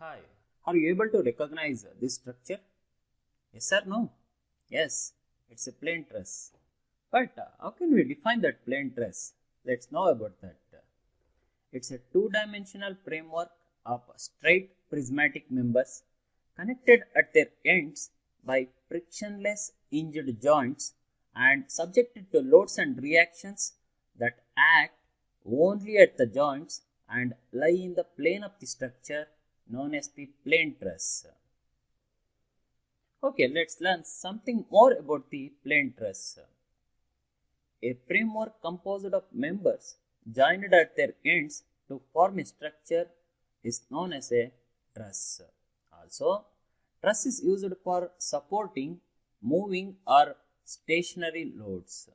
Hi, are you able to recognize this structure? Yes or no? Yes, it's a plane truss. But how can we define that plane truss? Let's know about that. It's a two-dimensional framework of straight prismatic members connected at their ends by frictionless hinged joints and subjected to loads and reactions that act only at the joints and lie in the plane of the structure known as the plane truss. Okay, let's learn something more about the plane truss. A framework composed of members joined at their ends to form a structure is known as a truss. Also, truss is used for supporting moving or stationary loads.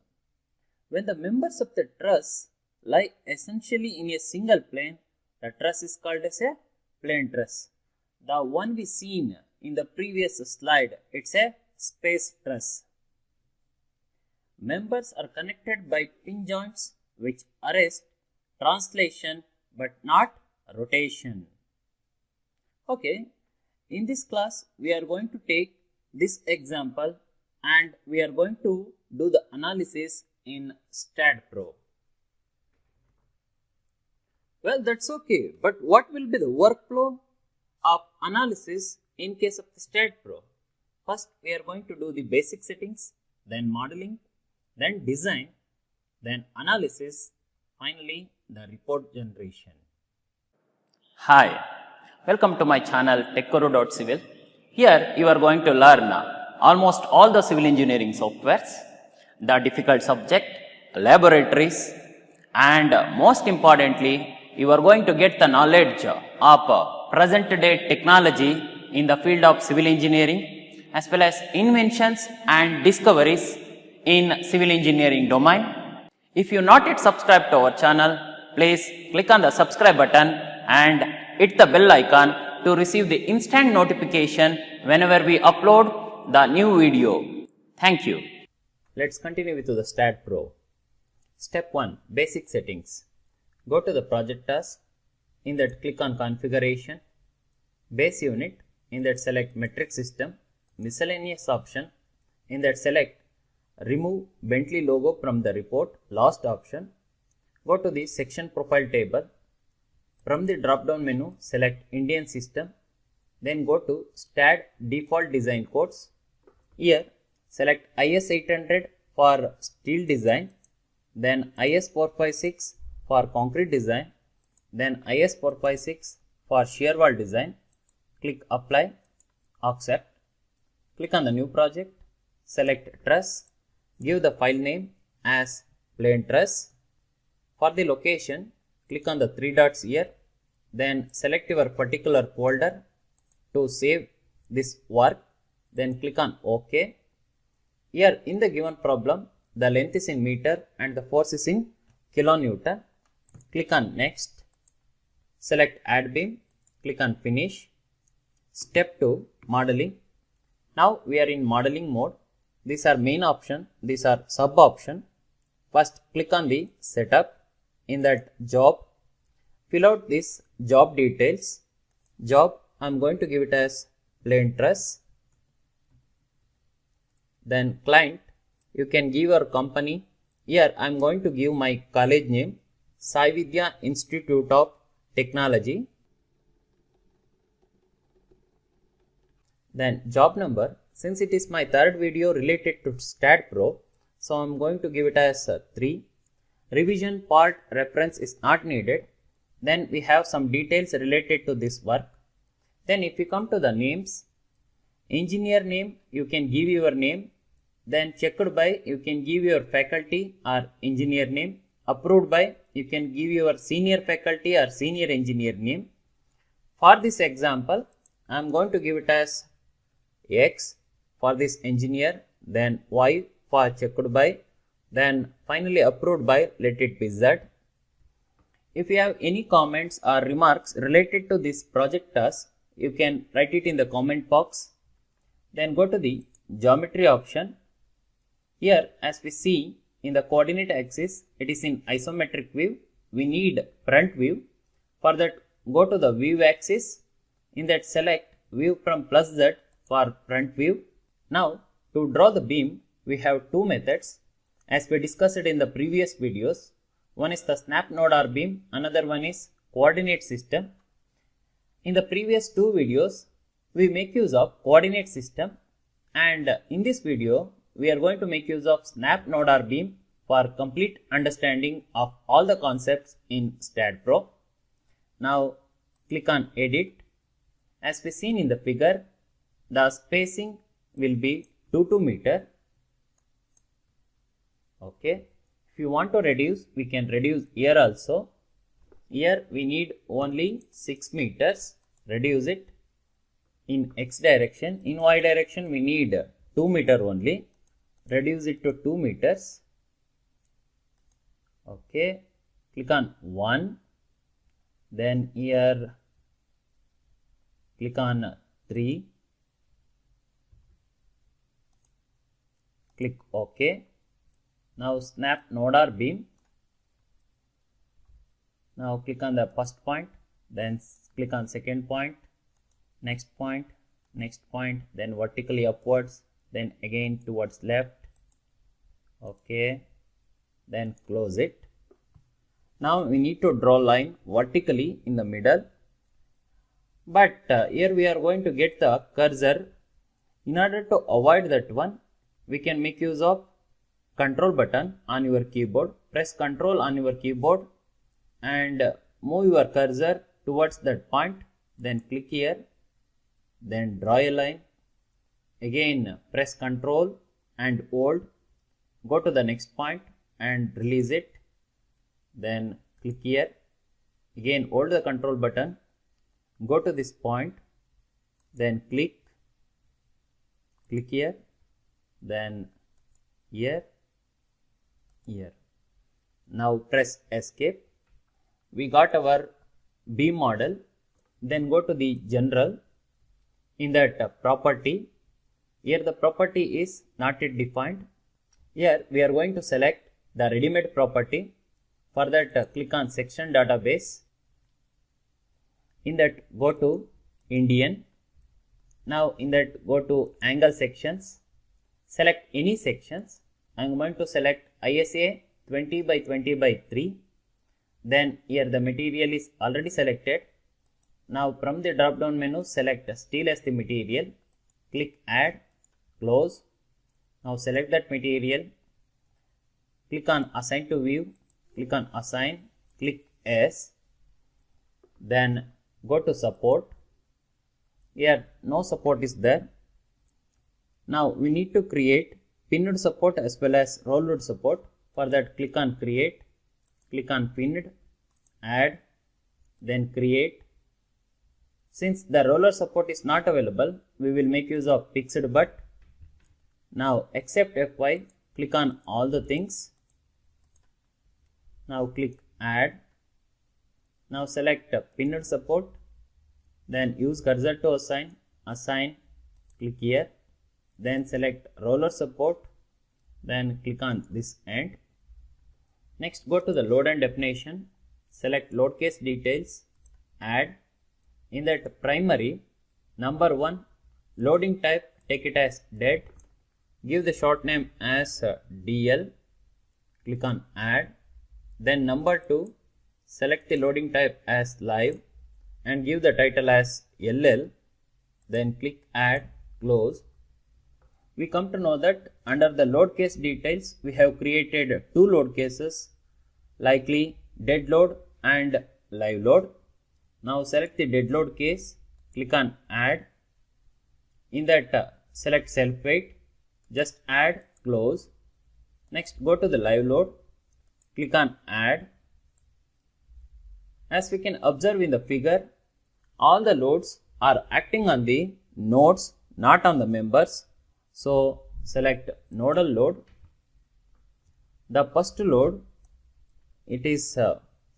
When the members of the truss lie essentially in a single plane, the truss is called as a plane truss. The one we seen in the previous slide, it's a space truss. Members are connected by pin joints which arrest translation but not rotation. Okay, in this class we are going to take this example and we are going to do the analysis in StatPro. Well, that's okay, but what will be the workflow of analysis in case of the StatPro? First, we are going to do the basic settings, then modeling, then design, then analysis, finally the report generation. Hi, welcome to my channel TechGuru.civil. Here you are going to learn almost all the civil engineering softwares, the difficult subject, laboratories, and most importantly, you are going to get the knowledge of present day technology in the field of civil engineering as well as inventions and discoveries in civil engineering domain. If you not yet subscribed to our channel, please click on the subscribe button and hit the bell icon to receive the instant notification whenever we upload the new video. Thank you. Let's continue with the StatPro. Step 1. Basic settings. Go to the project task. In that click on configuration. Base unit. In that select metric system. Miscellaneous option. In that select remove Bentley logo from the report. Last option. Go to the section profile table. From the drop down menu select Indian system. Then go to Stat default design codes. Here select IS 800 for steel design. Then IS 456 for concrete design, then IS 456 for shear wall design. Click apply, accept, click on the new project, select truss, give the file name as plane truss. For the location, click on the three dots here, then select your particular folder to save this work, then click on OK. Here in the given problem, the length is in meter and the force is in kilonewton. Click on next, select add beam, click on finish. Step 2 modeling. Now we are in modeling mode. These are main option, these are sub option. First click on the setup. In that job, fill out this job details. Job, I am going to give it as plane truss. Then client, you can give your company. Here I am going to give my college name, Sai Vidya Institute of Technology. Then job number, since it is my third video related to StatPro, so I am going to give it as 3. Revision part reference is not needed. Then we have some details related to this work. Then if you come to the names, engineer name, you can give your name. Then checked by, you can give your faculty or engineer name. Approved by, you can give your senior faculty or senior engineer name. For this example, I am going to give it as X for this engineer, then Y for checked by, then finally approved by, let it be Z. If you have any comments or remarks related to this project task, you can write it in the comment box. Then go to the geometry option. Here as we see in the coordinate axis, it is in isometric view. We need front view. For that, go to the view axis. In that select view from plus Z for front view. Now to draw the beam we have two methods as we discussed in the previous videos. One is the snap node or beam, another one is coordinate system. In the previous two videos we make use of coordinate system, and in this video we are going to make use of snap node or beam for complete understanding of all the concepts in StatPro. Now click on edit. As we seen in the figure, the spacing will be 2 meter. Okay. If you want to reduce, we can reduce here also. Here we need only 6 meters. Reduce it in x direction. In y direction we need 2 meter only. Reduce it to 2 meters. Okay. Click on 1. Then here click on 3. Click OK. Now snap node or beam. Now click on the first point, then click on second point, next point, then vertically upwards, then again towards left. Okay, then close it. Now we need to draw line vertically in the middle, but here we are going to get the cursor. In order to avoid that one, we can make use of control button on your keyboard. Press control on your keyboard and move your cursor towards that point, then click here, then draw a line. Again press control and hold, go to the next point and release it, then click here, again hold the control button, go to this point, then click here, then here. Now press escape. We got our beam model. Then go to the general. In that property, here the property is not yet defined. Here we are going to select the ready-made property. For that click on section database. In that go to Indian. Now in that go to angle sections. Select any sections. I am going to select ISA 20 by 20 by 3. Then here the material is already selected. Now from the drop down menu select steel as the material. Click add, close. Now select that material. Click on assign to view. Click on assign. Click S. Then go to support. Here no support is there. Now we need to create pinned support as well as rolled support. For that click on create, click on pinned, add, then create. Since the roller support is not available, we will make use of fixed butt. Now accept FY, click on all the things. Now click add. Now select pinned support, then use cursor to assign, click here. Then select roller support, then click on this end. Next go to the load and definition, select load case details, add. In that primary, number 1, loading type, take it as dead, give the short name as DL, click on add. Then number 2, select the loading type as live and give the title as LL, then click add, close. We come to know that under the load case details, we have created two load cases, likely dead load and live load. Now select the dead load case, click on add. In that select self weight, just add, close. Next go to the live load, click on add. As we can observe in the figure, all the loads are acting on the nodes, not on the members. So select nodal load. The first load, it is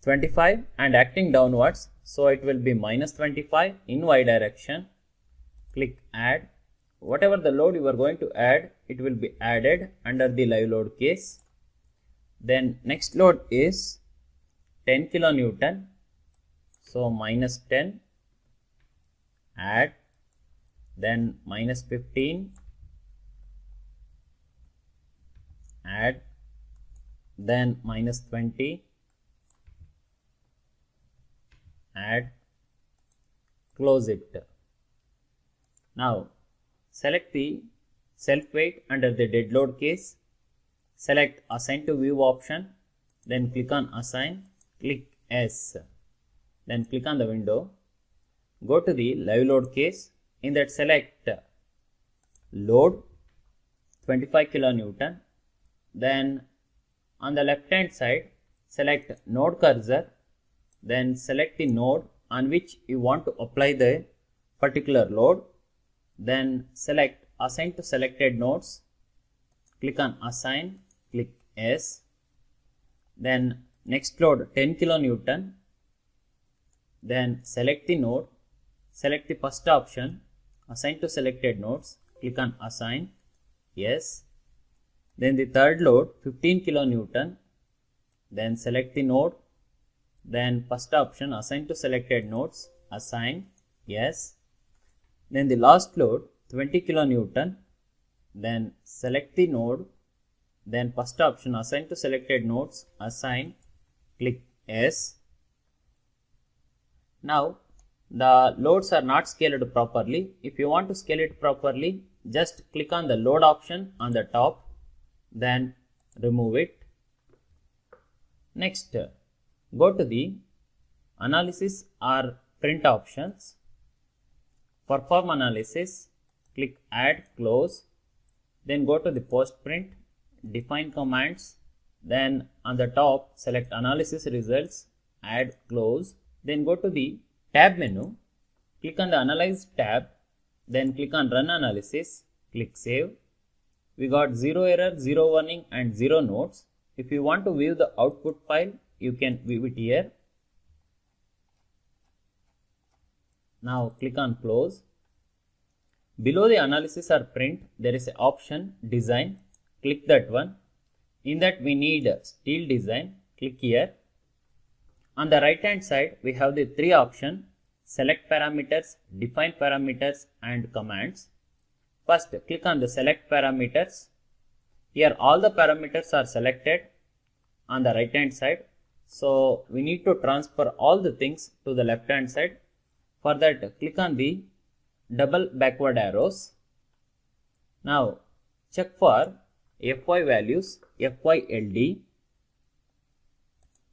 25 and acting downwards, so it will be minus 25 in y direction. Click add. Whatever the load you are going to add, it will be added under the live load case. Then next load is 10 kilonewton, so minus 10, add, then minus 15, add, then minus 20, add, close it. Now select the self weight under the dead load case, select assign to view option, then click on assign, click S, then click on the window, go to the live load case, in that select load 25 kilonewton, then on the left hand side select node cursor, then select the node on which you want to apply the particular load, then select assign to selected nodes, click on assign, click S, then next load 10 kilonewton, then select the node, select the first option, assign to selected nodes, click on assign, yes, then the third load 15 kilonewton, then select the node, then first option assign to selected nodes, assign, yes, then the last load 20 kilonewton, then select the node, then first option assign to selected nodes, assign, click S. Now the loads are not scaled properly. If you want to scale it properly, just click on the load option on the top, then remove it. Next, go to the analysis or print options. Perform analysis, click add, close, then go to the post print, define commands, then on the top select analysis results, add, close, then go to the tab menu, click on the analyze tab, then click on run analysis, click save. We got 0 error, 0 warning and 0 notes. If you want to view the output file, you can view it here. Now click on close. Below the analysis or print, there is an option design. Click that one. In that we need steel design. Click here. On the right hand side, we have the three options: select parameters, define parameters and commands. First, click on the select parameters. Here all the parameters are selected on the right hand side. So we need to transfer all the things to the left hand side. For that, click on the double backward arrows. Now check for Fy values, FYLD,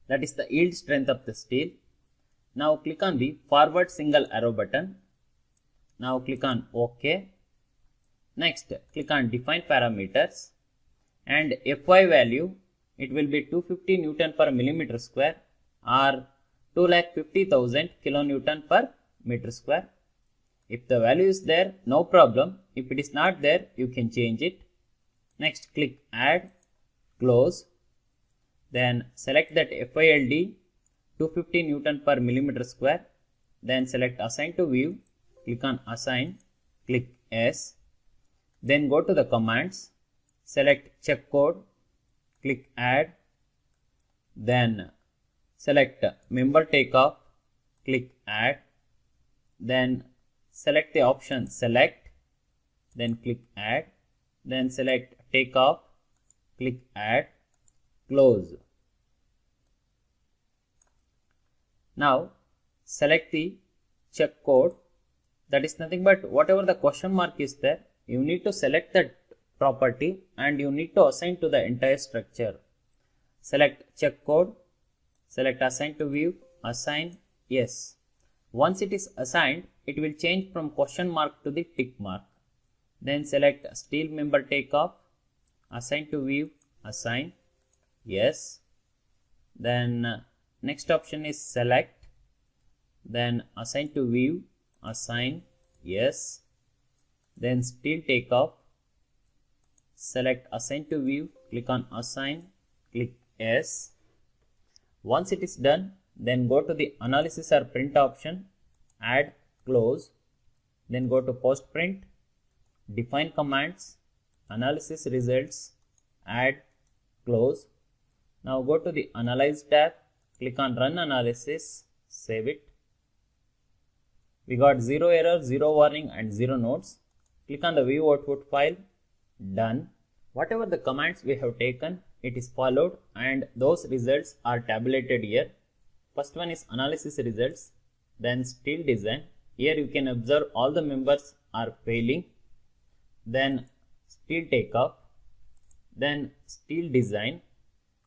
that is the yield strength of the steel. Now click on the forward single arrow button. Now click on OK. Next, click on define parameters, and Fy value, it will be 250 Newton per millimeter square or 2,50,000 kilonewton per meter square. If the value is there, no problem. If it is not there, you can change it. Next, click add, close, then select that FYLD 250 Newton per millimeter square, then select assign to view, click on assign, click S, then go to the commands, select check code, click add, then select member takeoff, click add, then select the option select, then click add, then select takeoff, click add, close. Now select the check code, that is nothing but whatever the question mark is there, you need to select that property and you need to assign to the entire structure. Select check code, select assign to view, assign, yes. Once it is assigned, it will change from question mark to the tick mark. Then select steel member takeoff, assign to view, assign, yes. Then next option is select, then assign to view, assign, yes. Then steel takeoff, select assign to view, click on assign, click yes. Once it is done, then go to the analysis or print option, add, close, then go to post print, define commands, analysis results, add, close. Now go to the analyze tab, click on run analysis, save it. We got 0 error, 0 warning and 0 nodes. Click on the view output file. Done. Whatever the commands we have taken, it is followed and those results are tabulated here. First one is analysis results, then steel design. Here you can observe all the members are failing. Then steel takeoff, then steel design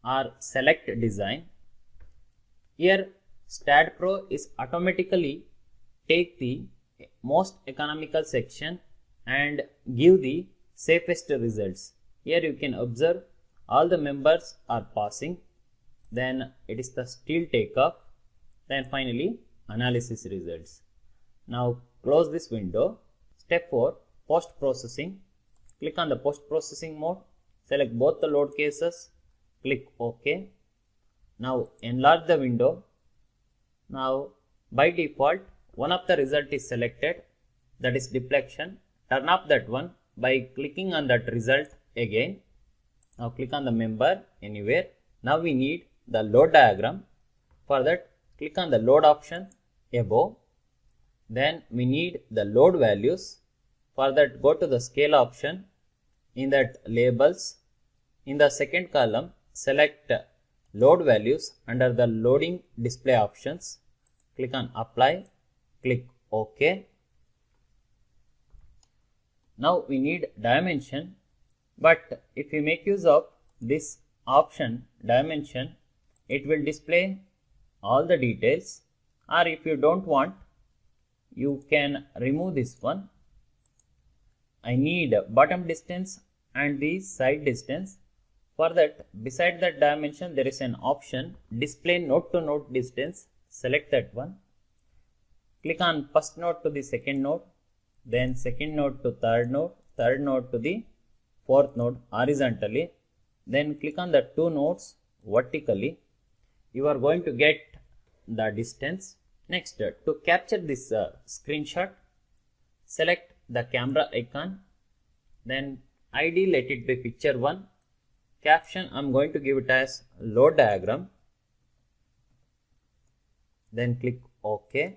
or select design. Here StatPro is automatically take the most economical section and give the safest results. Here you can observe all the members are passing. Then it is the steel takeoff. Then finally analysis results. Now close this window. Step 4, post processing. Click on the post processing mode. Select both the load cases. Click OK. Now enlarge the window. Now by default one of the result is selected, that is deflection. Turn off that one by clicking on that result again. Now click on the member anywhere. Now we need the load diagram. For that click on the load option above. Then we need the load values. For that go to the scale option. In that labels, in the second column select load values under the loading display options. Click on apply. Click OK. Now we need dimension, but if you make use of this option dimension, it will display all the details, or if you don't want, you can remove this one. I need bottom distance and the side distance. For that, beside that dimension there is an option display node to node distance. Select that one. Click on first node to the second node, then second node to third node to the fourth node horizontally. Then click on the two nodes vertically. You are going to get the distance. Next, to capture this screenshot, select the camera icon. Then ID let it be picture 1. Caption I am going to give it as load diagram. Then click OK.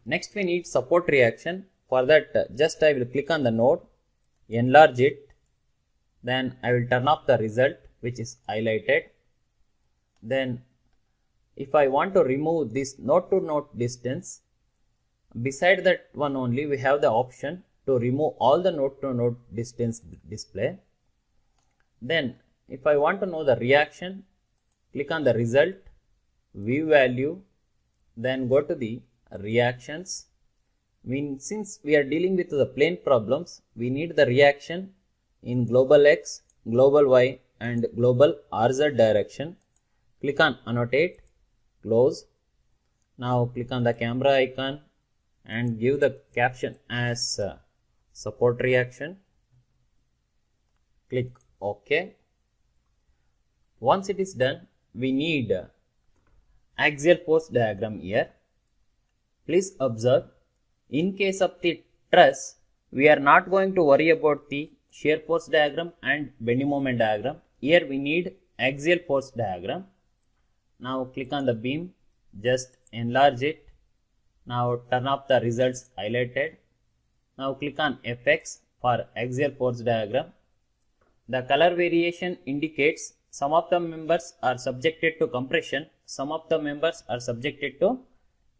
Next we need support reaction. For that just I will click on the node, enlarge it. Then I will turn off the result which is highlighted. Then if I want to remove this node to node distance, beside that one only we have the option to remove all the node to node distance display. Then if I want to know the reaction, click on the result, view value, then go to the reactions. Since we are dealing with the plane problems, we need the reaction in global X, global Y and global RZ direction. Click on annotate, close. Now click on the camera icon and give the caption as support reaction. Click OK. Once it is done, we need axial force diagram here. Please observe, in case of the truss, we are not going to worry about the shear force diagram and bending moment diagram. Here we need axial force diagram. Now click on the beam, just enlarge it. Now turn off the results highlighted. Now click on FX for axial force diagram. The color variation indicates some of the members are subjected to compression, some of the members are subjected to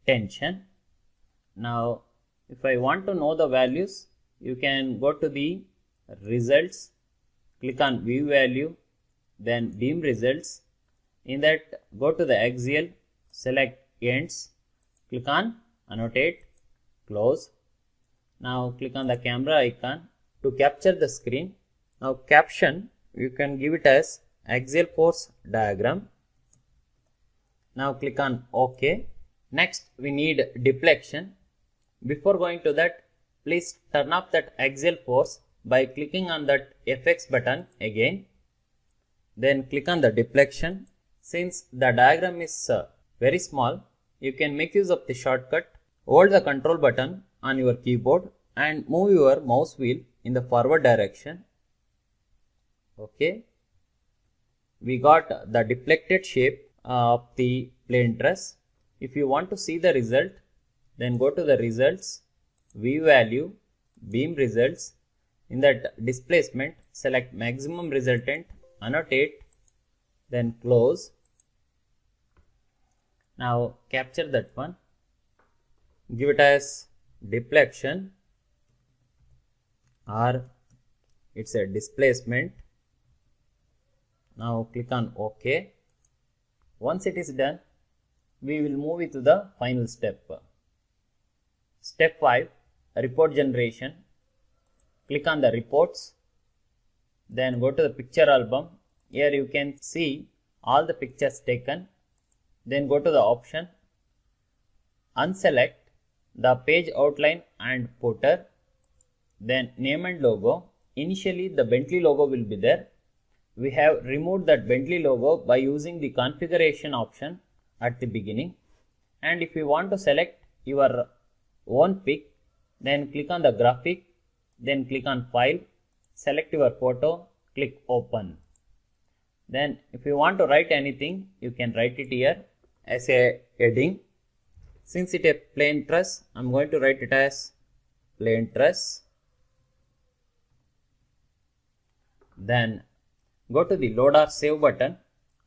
tension. Now if I want to know the values, you can go to the results, click on view value, then beam results. In that go to the axial, select ends, click on annotate, close. Now click on the camera icon to capture the screen. Now caption you can give it as axial force diagram. Now click on OK. Next we need deflection. Before going to that, please turn off that axial force by clicking on that FX button again. Then click on the deflection. Since the diagram is very small, you can make use of the shortcut. Hold the control button on your keyboard and move your mouse wheel in the forward direction. Okay. We got the deflected shape of the plane truss. If you want to see the result, Then go to the results, view value, beam results. In that displacement, select maximum resultant, annotate, then close. Now capture that one, give it as deflection, or it's a displacement. Now click on OK. Once it is done, we will move it to the final step. Step 5, report generation. Click on the reports, then go to the picture album. Here you can see all the pictures taken. Then go to the option, unselect the page outline and footer, then name and logo. Initially the Bentley logo will be there. We have removed that Bentley logo by using the configuration option at the beginning. And if you want to select your own pic, then click on the graphic, then click on file, select your photo, click open. Then if you want to write anything, you can write it here as a heading. Since it is a plain truss, I am going to write it as plain truss. Then go to the load or save button.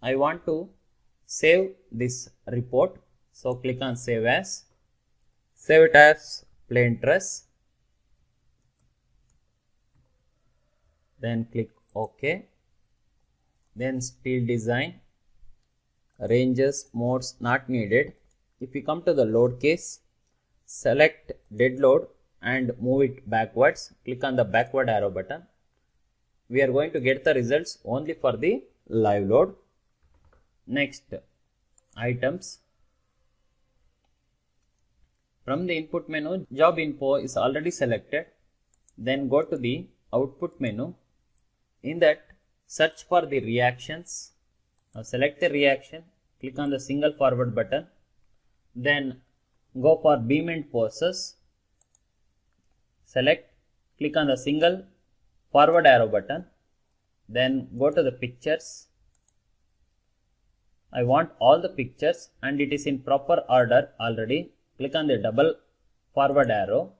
I want to save this report, so click on save as. Save it as plain truss. Then click OK. Then steel design, ranges, modes not needed. If you come to the load case, select dead load and move it backwards. Click on the backward arrow button. We are going to get the results only for the live load. Next, items. From the input menu, job info is already selected. Then go to the output menu. In that, search for the reactions. Now select the reaction, click on the single forward button. Then go for beam and forces. Select, click on the single forward arrow button. Then go to the pictures. I want all the pictures and it is in proper order already. Click on the double forward arrow.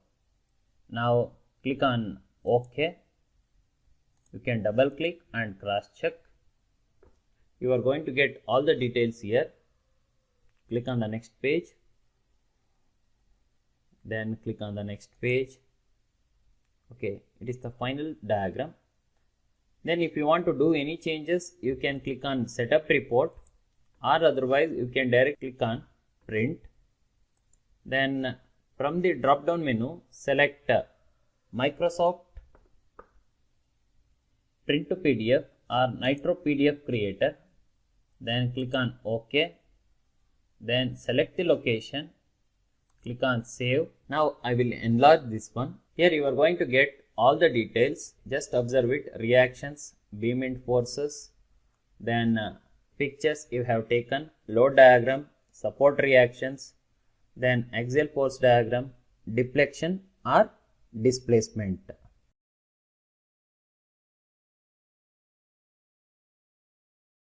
Now click on OK. You can double click and cross check. You are going to get all the details here. Click on the next page. Then click on the next page. Okay, it is the final diagram. Then if you want to do any changes, you can click on setup report, or otherwise you can directly click on print. Then from the drop down menu, select Microsoft Print to PDF or Nitro PDF Creator. Then click on OK. Then select the location. Click on save. Now I will enlarge this one. Here you are going to get all the details. Just observe it. Reactions, beam and forces, then pictures you have taken, load diagram, support reactions, then axial force diagram, deflection or displacement.